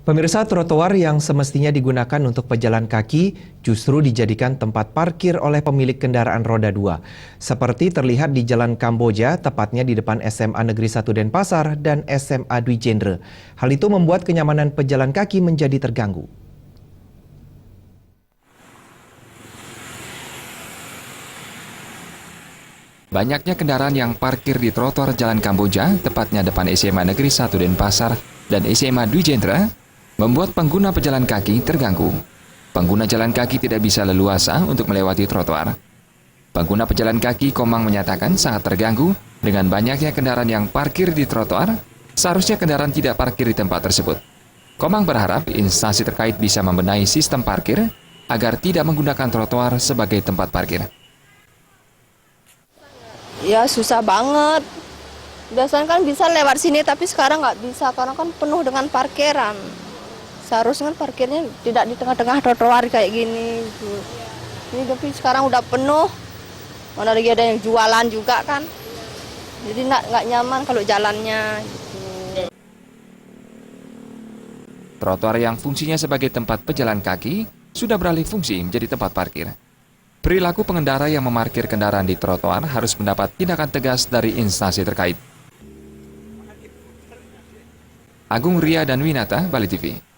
Pemirsa, trotoar yang semestinya digunakan untuk pejalan kaki justru dijadikan tempat parkir oleh pemilik kendaraan roda 2. Seperti terlihat di Jalan Kamboja, tepatnya di depan SMA Negeri 1 Denpasar dan SMA Dwi Jendra. Hal itu membuat kenyamanan pejalan kaki menjadi terganggu. Banyaknya kendaraan yang parkir di trotoar Jalan Kamboja, tepatnya depan SMA Negeri 1 Denpasar dan SMA Dwi Jendra, membuat pengguna pejalan kaki terganggu. Pengguna jalan kaki tidak bisa leluasa untuk melewati trotoar. Pengguna pejalan kaki Komang menyatakan sangat terganggu dengan banyaknya kendaraan yang parkir di trotoar. Seharusnya kendaraan tidak parkir di tempat tersebut. Komang berharap instansi terkait bisa membenahi sistem parkir agar tidak menggunakan trotoar sebagai tempat parkir. Ya susah banget. Biasanya kan bisa lewat sini, tapi sekarang nggak bisa karena kan penuh dengan parkiran. Seharusnya kan parkirnya tidak di tengah-tengah trotoar kayak gini. Gitu. Ini tapi sekarang udah penuh. Mana lagi ada yang jualan juga kan. Jadi nggak nyaman kalau jalannya. Gitu. Trotoar yang fungsinya sebagai tempat pejalan kaki sudah beralih fungsi menjadi tempat parkir. Perilaku pengendara yang memarkir kendaraan di trotoar harus mendapat tindakan tegas dari instansi terkait. Agung Ria dan Winata, Bali TV.